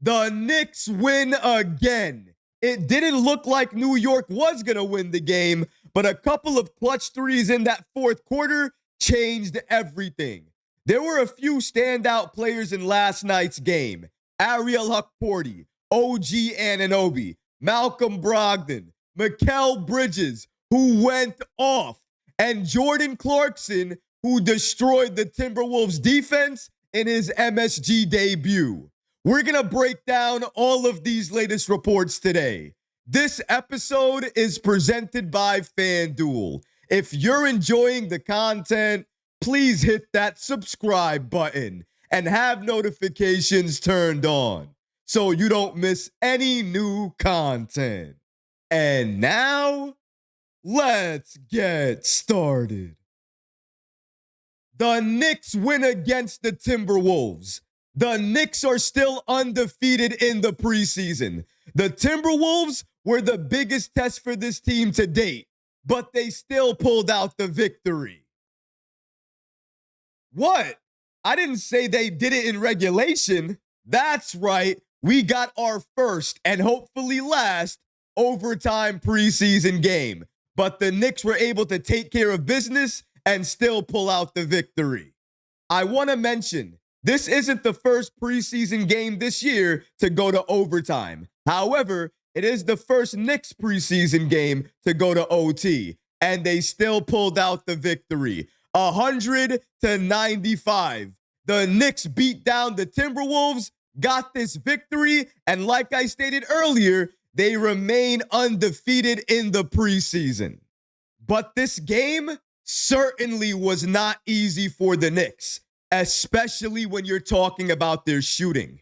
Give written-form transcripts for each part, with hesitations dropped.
The Knicks win again. It didn't look like New York was going to win the game, but a couple of clutch threes in that fourth quarter changed everything. There were a few standout players in last night's game. Ariel Hukporti, OG Anunoby, Malcolm Brogdon, Mikal Bridges, who went off, and Jordan Clarkson, who destroyed the Timberwolves defense in his MSG debut. We're going to break down all of these latest reports today. This episode is presented by FanDuel. If you're enjoying the content, please hit that subscribe button and have notifications turned on so you don't miss any new content. And now, let's get started. The Knicks win against the Timberwolves. The Knicks are still undefeated in the preseason. The Timberwolves were the biggest test for this team to date, but they still pulled out the victory. What? I didn't say they did it in regulation. That's right. We got our first and hopefully last overtime preseason game. But the Knicks were able to take care of business and still pull out the victory. I want to mention, this isn't the first preseason game this year to go to overtime. However, it is the first Knicks preseason game to go to OT, and they still pulled out the victory. 100-95. The Knicks beat down the Timberwolves, got this victory, and like I stated earlier, they remain undefeated in the preseason. But this game certainly was not easy for the Knicks, especially when you're talking about their shooting.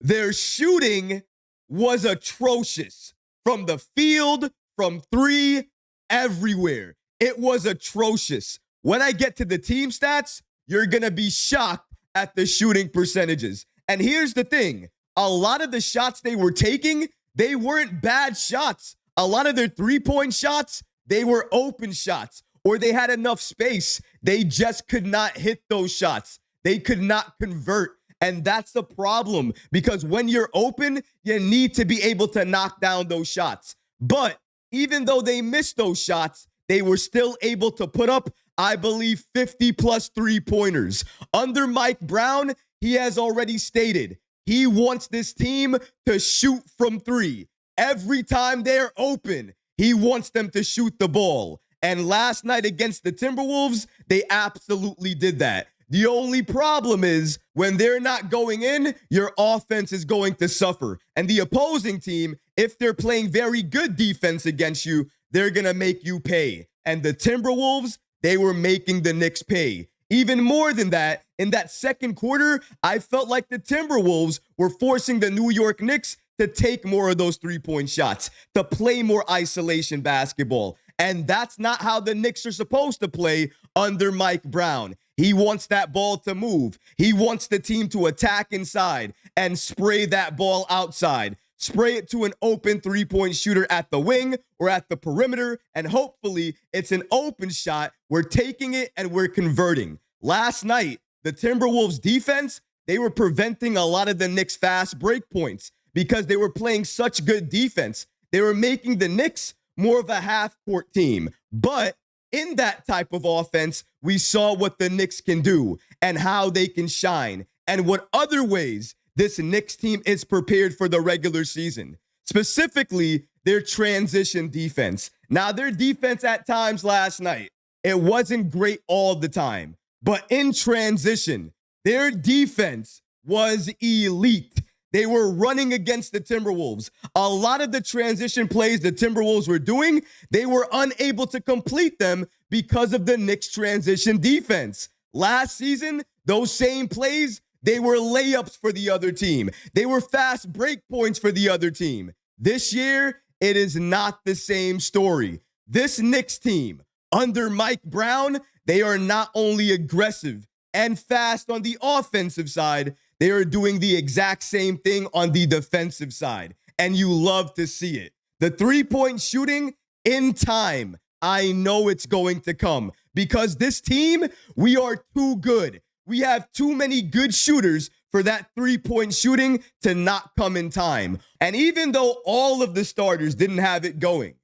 Their shooting was atrocious from the field, from three, everywhere. It was atrocious. When I get to the team stats, you're going to be shocked at the shooting percentages. And here's the thing. A lot of the shots they were taking, they weren't bad shots. A lot of their three-point shots, they were open shots, or they had enough space. They just could not hit those shots. They could not convert. And that's the problem, because when you're open, you need to be able to knock down those shots. But even though they missed those shots, they were still able to put up, I believe, 50-plus three-pointers. Under Mike Brown, he has already stated he wants this team to shoot from three. Every time they're open, he wants them to shoot the ball. And last night against the Timberwolves, they absolutely did that. The only problem is when they're not going in, your offense is going to suffer. And the opposing team, if they're playing very good defense against you, they're going to make you pay. And the Timberwolves, they were making the Knicks pay. Even more than that, in that second quarter, I felt like the Timberwolves were forcing the New York Knicks to take more of those three-point shots, to play more isolation basketball. And that's not how the Knicks are supposed to play under Mike Brown. He wants that ball to move. He wants the team to attack inside and spray that ball outside. Spray it to an open three-point shooter at the wing or at the perimeter, and hopefully it's an open shot. We're taking it and we're converting. Last night, the Timberwolves defense, they were preventing a lot of the Knicks' fast break points because they were playing such good defense. They were making the Knicks more of a half-court team. But in that type of offense, we saw what the Knicks can do and how they can shine and what other ways this Knicks team is prepared for the regular season, specifically their transition defense. Now, their defense at times last night, it wasn't great all the time, but in transition, their defense was elite. They were running against the Timberwolves. A lot of the transition plays the Timberwolves were doing, they were unable to complete them because of the Knicks transition defense. Last season, those same plays, they were layups for the other team. They were fast break points for the other team. This year, it is not the same story. This Knicks team, under Mike Brown, they are not only aggressive and fast on the offensive side, they are doing the exact same thing on the defensive side. And you love to see it. The three-point shooting in time, I know it's going to come because this team, we are too good. We have too many good shooters for that three-point shooting to not come in time. And even though all of the starters didn't have it going,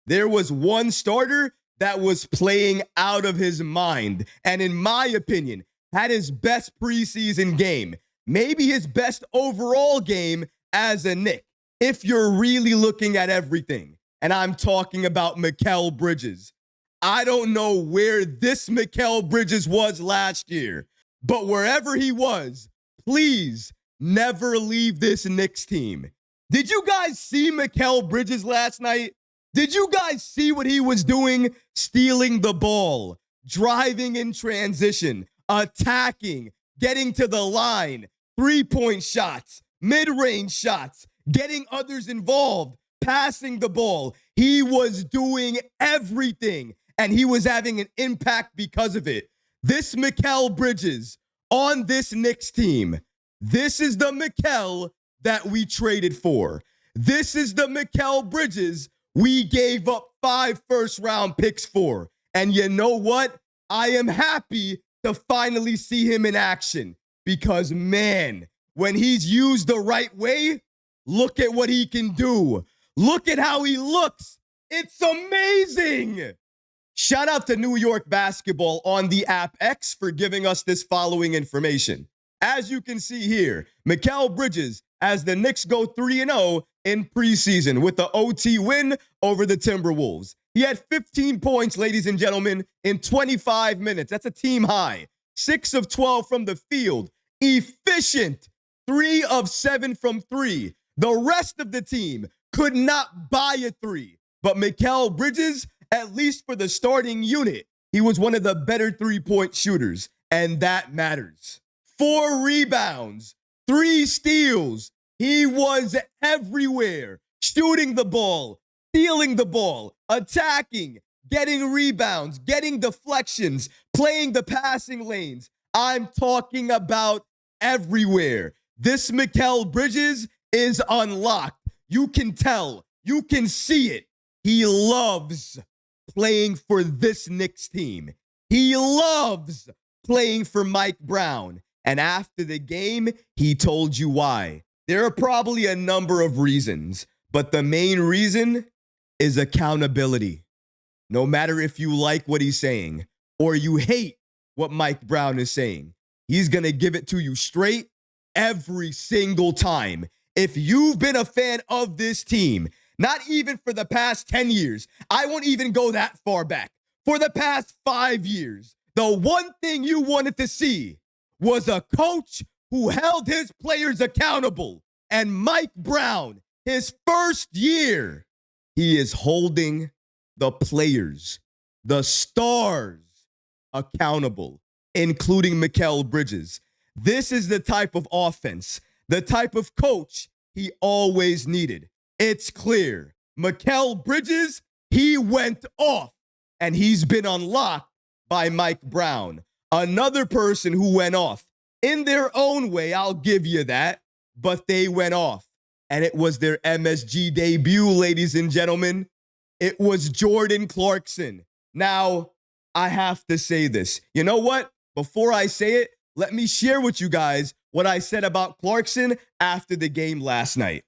there was one starter that was playing out of his mind, and in my opinion, had his best preseason game, maybe his best overall game as a Knick, if you're really looking at everything. And I'm talking about Mikal Bridges. I don't know where this Mikal Bridges was last year, but wherever he was, please never leave this Knicks team. Did you guys see Mikal Bridges last night? Did you guys see what he was doing? Stealing the ball, driving in transition, attacking, getting to the line, three-point shots, mid-range shots, getting others involved, passing the ball. He was doing everything, and he was having an impact because of it. This Mikal Bridges on this Knicks team, this is the Mikal that we traded for. This is the Mikal Bridges we gave up 5 first-round picks for. And you know what? I am happy to finally see him in action because, man, when he's used the right way, look at what he can do. Look at how he looks. It's amazing. Shout out to New York Basketball on the app X for giving us this following information. As you can see here, Mikal Bridges, as the Knicks go 3-0 in preseason with the OT win over the Timberwolves. He had 15 points, ladies and gentlemen, in 25 minutes. That's a team high. 6 of 12 from the field. Efficient. 3 of 7 from 3. The rest of the team could not buy a 3. But Mikal Bridges, at least for the starting unit, he was one of the better three-point shooters, and that matters. 4 rebounds, 3 steals. He was everywhere, shooting the ball, stealing the ball, attacking, getting rebounds, getting deflections, playing the passing lanes. I'm talking about everywhere. This Mikal Bridges is unlocked. You can tell. You can see it. He loves playing for this Knicks team. He loves playing for Mike Brown. And after the game, he told you why. There are probably a number of reasons, but the main reason is accountability. No matter if you like what he's saying or you hate what Mike Brown is saying, he's going to give it to you straight every single time. If you've been a fan of this team, not even for the past 10 years, I won't even go that far back. For the past 5 years, the one thing you wanted to see was a coach who held his players accountable. And Mike Brown, his first year, he is holding the players, the stars, accountable, including Mikal Bridges. This is the type of offense, the type of coach he always needed. It's clear. Mikal Bridges, he went off, and he's been unlocked by Mike Brown. Another person who went off in their own way, I'll give you that, but they went off. And it was their MSG debut, ladies and gentlemen. It was Jordan Clarkson. Now, I have to say this. You know what? Before I say it, let me share with you guys what I said about Clarkson after the game last night.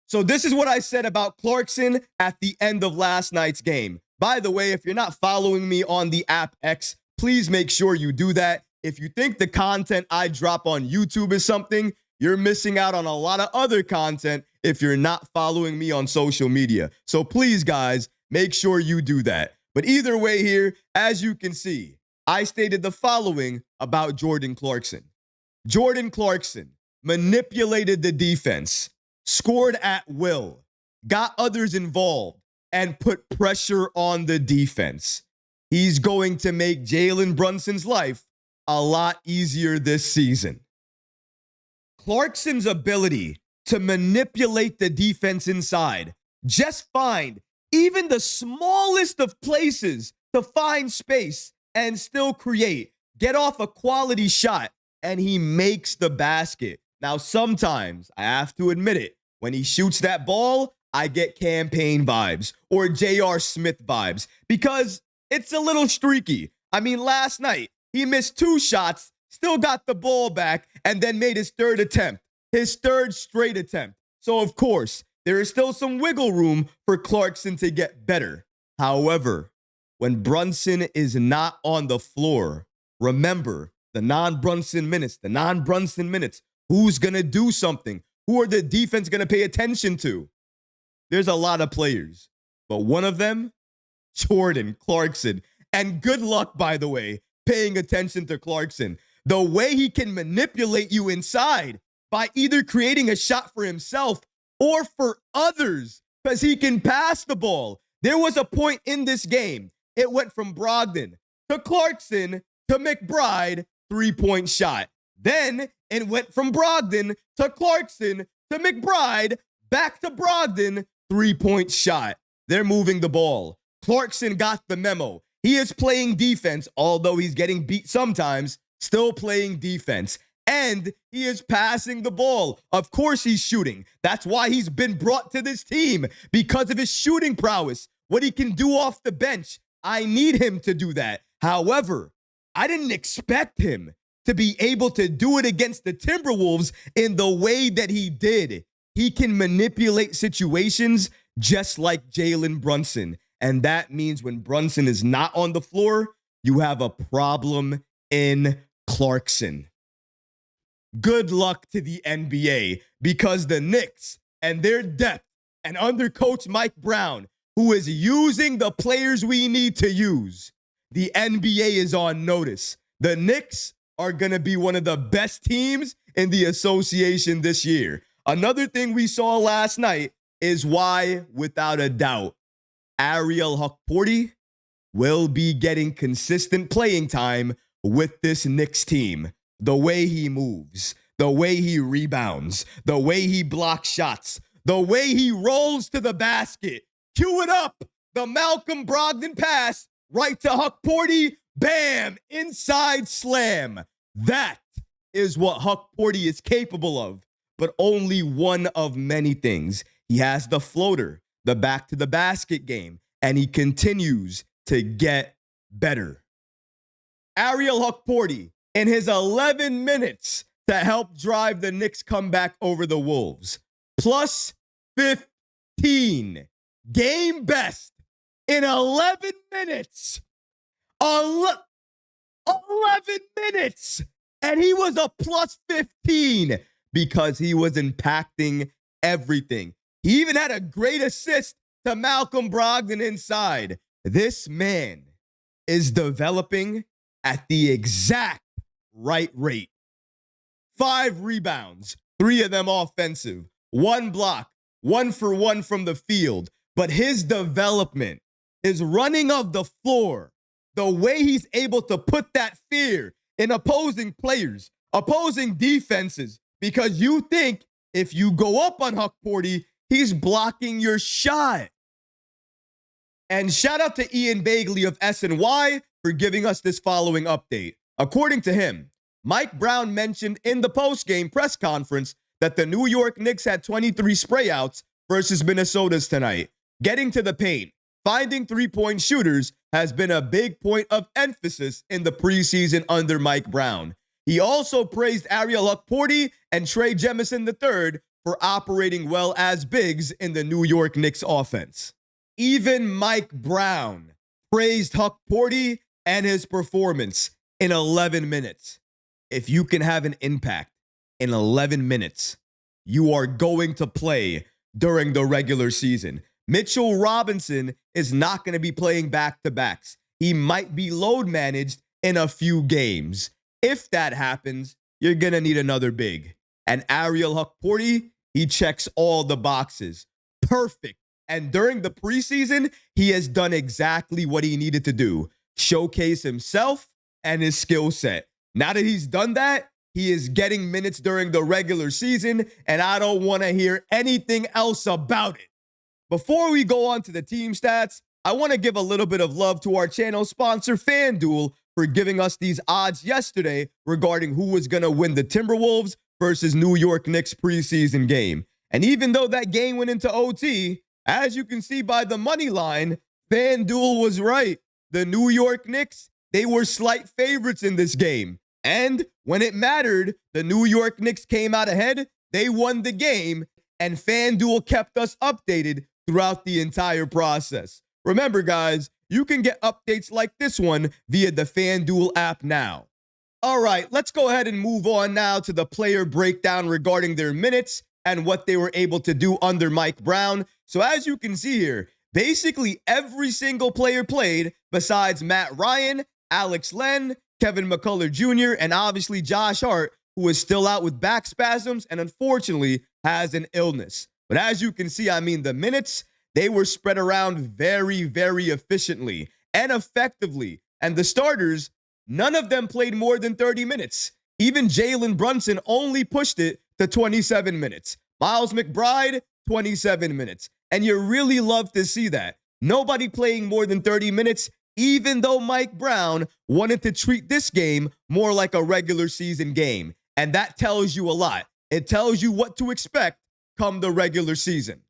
So this is what I said about Clarkson at the end of last night's game. By the way, if you're not following me on the app X, please make sure you do that. If you think the content I drop on YouTube is something, you're missing out on a lot of other content if you're not following me on social media. So please, guys, make sure you do that. But either way here, as you can see, I stated the following about Jordan Clarkson. Jordan Clarkson manipulated the defense, scored at will, got others involved, and put pressure on the defense. He's going to make Jalen Brunson's life a lot easier this season. Clarkson's ability to manipulate the defense inside, just find even the smallest of places to find space and still create, get off a quality shot, and he makes the basket. Now, sometimes, I have to admit it, when he shoots that ball, I get campaign vibes or J.R. Smith vibes because it's a little streaky. I mean, last night, he missed 2 shots, still got the ball back, and then made his third attempt, his third straight attempt. So, of course, there is still some wiggle room for Clarkson to get better. However, when Brunson is not on the floor, remember the non-Brunson minutes, who's going to do something? Who are the defense going to pay attention to? There's a lot of players, but one of them, Jordan Clarkson. And good luck, by the way, paying attention to Clarkson. The way he can manipulate you inside by either creating a shot for himself or for others, because he can pass the ball. There was a point in this game. It went from Brogdon to Clarkson to McBride, three-point shot. Then it went from Brogdon to Clarkson to McBride, back to Brogdon, three-point shot. They're moving the ball. Clarkson got the memo. He is playing defense, although he's getting beat sometimes, still playing defense. And he is passing the ball. Of course he's shooting. That's why he's been brought to this team, because of his shooting prowess, what he can do off the bench. I need him to do that. However, I didn't expect him to be able to do it against the Timberwolves in the way that he did. He can manipulate situations just like Jalen Brunson. And that means when Brunson is not on the floor, you have a problem in Clarkson. Good luck to the NBA, because the Knicks and their depth, and under coach Mike Brown, who is using the players we need to use, the NBA is on notice. The Knicks are going to be one of the best teams in the association this year. Another thing we saw last night is why, without a doubt, Ariel Hukporti will be getting consistent playing time with this Knicks team. The way he moves, the way he rebounds, the way he blocks shots, the way he rolls to the basket. Cue it up. The Malcolm Brogdon pass right to Hukporti. Bam! Inside slam. That is what Hukporti is capable of, but only one of many things. He has the floater, the back to the basket game, and he continues to get better. Ariel Hukporti, in his 11 minutes to help drive the Knicks comeback over the Wolves, plus 15. Game best in 11 minutes. 11 minutes. And he was a plus 15 because he was impacting everything. He even had a great assist to Malcolm Brogdon inside. This man is developing at the exact right rate. 5 rebounds, 3 of them offensive, 1 block, 1 for 1 from the field. But his development, his running of the floor, the way he's able to put that fear in opposing players, opposing defenses, because you think if you go up on Hukporti, he's blocking your shot. And shout out to Ian Bagley of SNY for giving us this following update. According to him, Mike Brown mentioned in the post-game press conference that the New York Knicks had 23 sprayouts versus Minnesota's tonight. Getting to the paint, finding three-point shooters has been a big point of emphasis in the preseason under Mike Brown. He also praised Ariel Hukporti and Trey Jemison III for operating well as bigs in the New York Knicks offense. Even Mike Brown praised Hukporti and his performance in 11 minutes. If you can have an impact in 11 minutes, you are going to play during the regular season. Mitchell Robinson is not going to be playing back-to-backs. He might be load managed in a few games. If that happens, you're going to need another big. And Ariel Hukporti, he checks all the boxes. Perfect. And during the preseason, he has done exactly what he needed to do. Showcase himself and his skill set. Now that he's done that, he is getting minutes during the regular season, and I don't want to hear anything else about it. Before we go on to the team stats, I want to give a little bit of love to our channel sponsor, FanDuel, for giving us these odds yesterday regarding who was going to win the Timberwolves versus New York Knicks preseason game. And even though that game went into OT, as you can see by the money line, FanDuel was right. The New York Knicks, they were slight favorites in this game. And when it mattered, the New York Knicks came out ahead, they won the game, and FanDuel kept us updated throughout the entire process. Remember, guys, you can get updates like this one via the FanDuel app now. All right, let's go ahead and move on now to the player breakdown regarding their minutes and what they were able to do under Mike Brown. So as you can see here, basically every single player played besides Matt Ryan, Alex Len, Kevin McCullough Jr., and obviously Josh Hart, who is still out with back spasms and unfortunately has an illness. But as you can see, I mean, the minutes, they were spread around very, very efficiently and effectively. And the starters, none of them played more than 30 minutes. Even Jalen Brunson only pushed it to 27 minutes. Miles McBride, 27 minutes. And you really love to see that. Nobody playing more than 30 minutes, even though Mike Brown wanted to treat this game more like a regular season game. And that tells you a lot. It tells you what to expect come the regular season.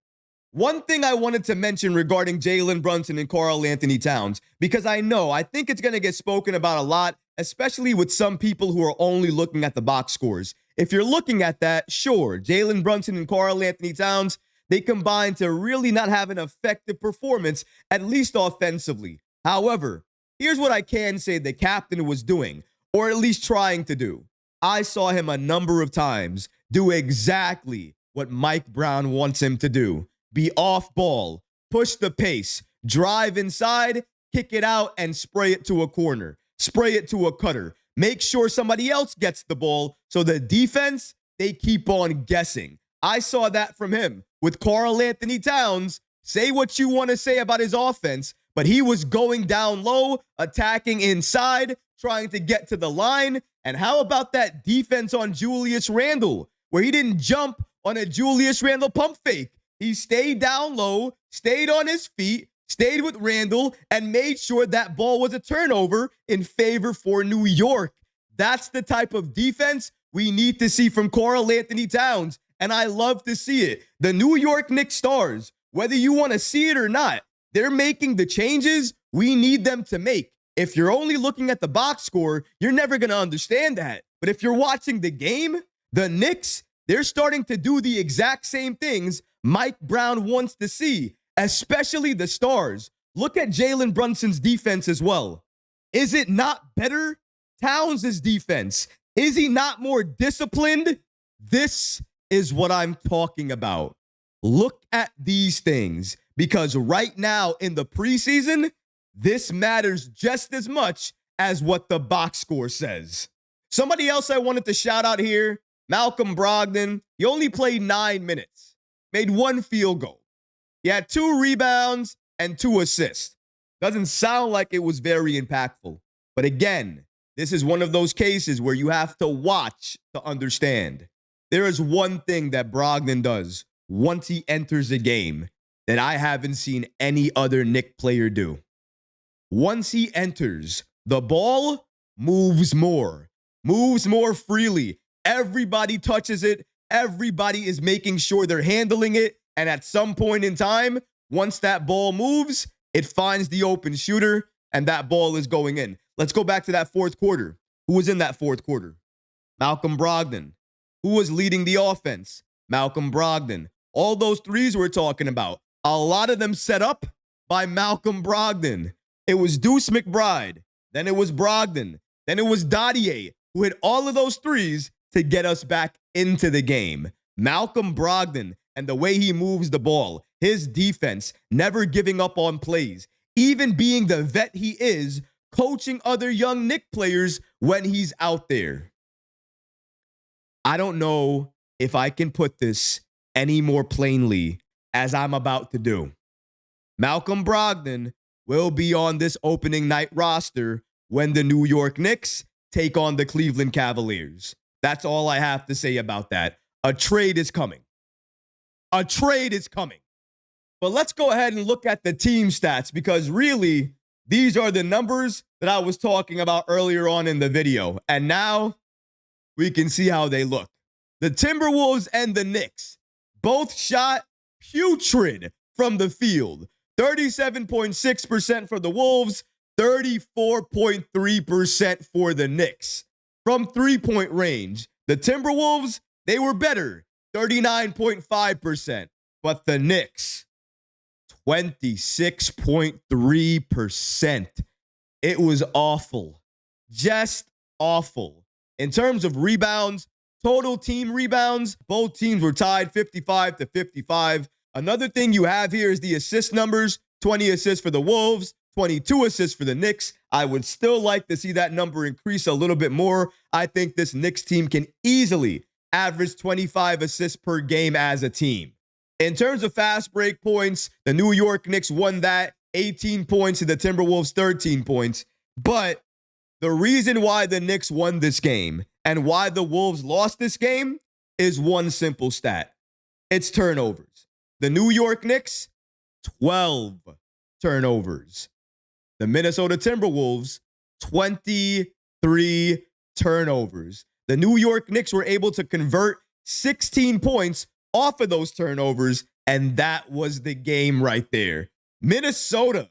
One thing I wanted to mention regarding Jalen Brunson and Karl-Anthony Towns, because I think it's going to get spoken about a lot, especially with some people who are only looking at the box scores. If you're looking at that, sure, Jalen Brunson and Karl-Anthony Towns, they combine to really not have an effective performance, at least offensively. However, here's what I can say the captain was doing, or at least trying to do. I saw him a number of times do exactly what Mike Brown wants him to do. Be off ball, push the pace, drive inside, kick it out, and spray it to a corner. Spray it to a cutter. Make sure somebody else gets the ball so the defense, they keep on guessing. I saw that from him. With Karl-Anthony Towns, say what you want to say about his offense, but he was going down low, attacking inside, trying to get to the line. And how about that defense on Julius Randle, where he didn't jump on a Julius Randle pump fake? He stayed down low, stayed on his feet, stayed with Randle, and made sure that ball was a turnover in favor for New York. That's the type of defense we need to see from Karl-Anthony Towns, and I love to see it. The New York Knicks stars, whether you want to see it or not, they're making the changes we need them to make. If you're only looking at the box score, you're never going to understand that. But if you're watching the game, the Knicks, they're starting to do the exact same things Mike Brown wants to see, especially the stars. Look at Jalen Brunson's defense as well. Is it not better? Towns' defense. Is he not more disciplined? This is what I'm talking about. Look at these things, because right now in the preseason, this matters just as much as what the box score says. Somebody else I wanted to shout out here, Malcolm Brogdon. He only played 9 minutes. Made 1 field goal. He had 2 rebounds and 2 assists. Doesn't sound like it was very impactful. But again, this is one of those cases where you have to watch to understand. There is one thing that Brogdon does once he enters a game that I haven't seen any other Knick player do. Once he enters, the ball moves more freely. Everybody touches it. Everybody is making sure they're handling it. And at some point in time, once that ball moves, it finds the open shooter and that ball is going in. Let's go back to that fourth quarter. Who was in that fourth quarter? Malcolm Brogdon. Who was leading the offense? Malcolm Brogdon. All those threes we're talking about, a lot of them set up by Malcolm Brogdon. It was Deuce McBride. Then it was Brogdon. Then it was Dadier, who hit all of those threes to get us back into the game. Malcolm Brogdon and the way he moves the ball, his defense, never giving up on plays, even being the vet he is, coaching other young Knick players when he's out there. I don't know if I can put this any more plainly as I'm about to do. Malcolm Brogdon will be on this opening night roster when the New York Knicks take on the Cleveland Cavaliers. That's all I have to say about that. A trade is coming. A trade is coming. But let's go ahead and look at the team stats, because really, these are the numbers that I was talking about earlier on in the video. And now we can see how they look. The Timberwolves and the Knicks both shot putrid from the field. 37.6% for the Wolves, 34.3% for the Knicks. from three-point range. The Timberwolves, they were better, 39.5%. But the Knicks, 26.3%. It was awful. Just awful. In terms of rebounds, total team rebounds, both teams were tied 55 to 55. Another thing you have here is the assist numbers. 20 assists for the Wolves, 22 assists for the Knicks. I would still like to see that number increase a little bit more. I think this Knicks team can easily average 25 assists per game as a team. In terms of fast break points, the New York Knicks won that, 18 points to the Timberwolves, 13 points. But the reason why the Knicks won this game and why the Wolves lost this game is one simple stat. It's turnovers. The New York Knicks, 12 turnovers. The Minnesota Timberwolves, 23 turnovers. The New York Knicks were able to convert 16 points off of those turnovers, and that was the game right there. Minnesota,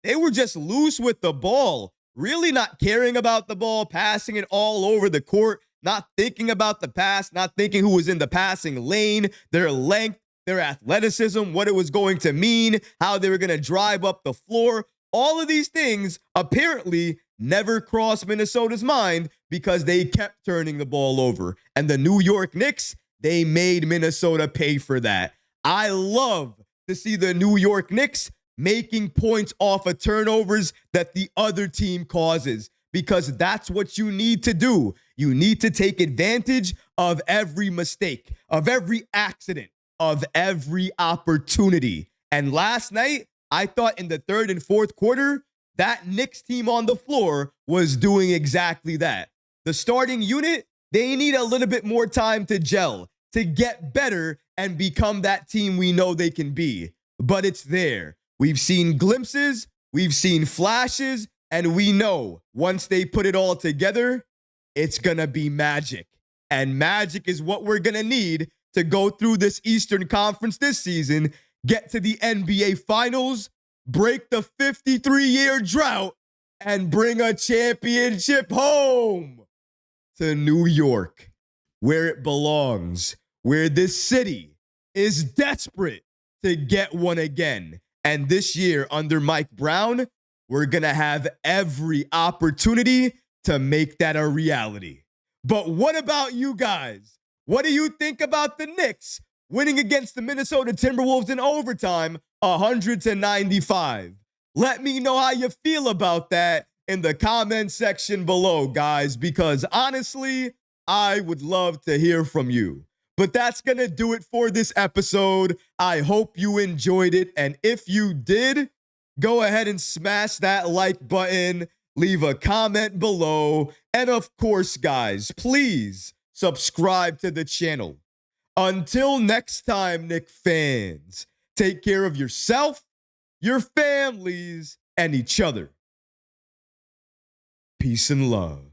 they were just loose with the ball, really not caring about the ball, passing it all over the court, not thinking about the pass, not thinking who was in the passing lane, their length, their athleticism, what it was going to mean, how they were going to drive up the floor. All of these things apparently never crossed Minnesota's mind because they kept turning the ball over. And the New York Knicks, they made Minnesota pay for that. I love to see the New York Knicks making points off of turnovers that the other team causes, because that's what you need to do. You need to take advantage of every mistake, of every accident, of every opportunity. And last night, I thought in the third and fourth quarter, that Knicks team on the floor was doing exactly that. The starting unit, they need a little bit more time to gel, to get better and become that team we know they can be. But it's there. We've seen glimpses, we've seen flashes, and we know once they put it all together, it's gonna be magic. And magic is what we're gonna need to go through this Eastern Conference this season, get to the NBA Finals, break the 53-year drought, and bring a championship home to New York, where it belongs, where this city is desperate to get one again. And this year, under Mike Brown, we're going to have every opportunity to make that a reality. But what about you guys? What do you think about the Knicks winning against the Minnesota Timberwolves in overtime, 100-95? Let me know how you feel about that in the comment section below, guys, because honestly, I would love to hear from you. But that's going to do it for this episode. I hope you enjoyed it. And if you did, go ahead and smash that like button, leave a comment below. And of course, guys, please subscribe to the channel. Until next time, Knick fans, take care of yourself, your families, and each other. Peace and love.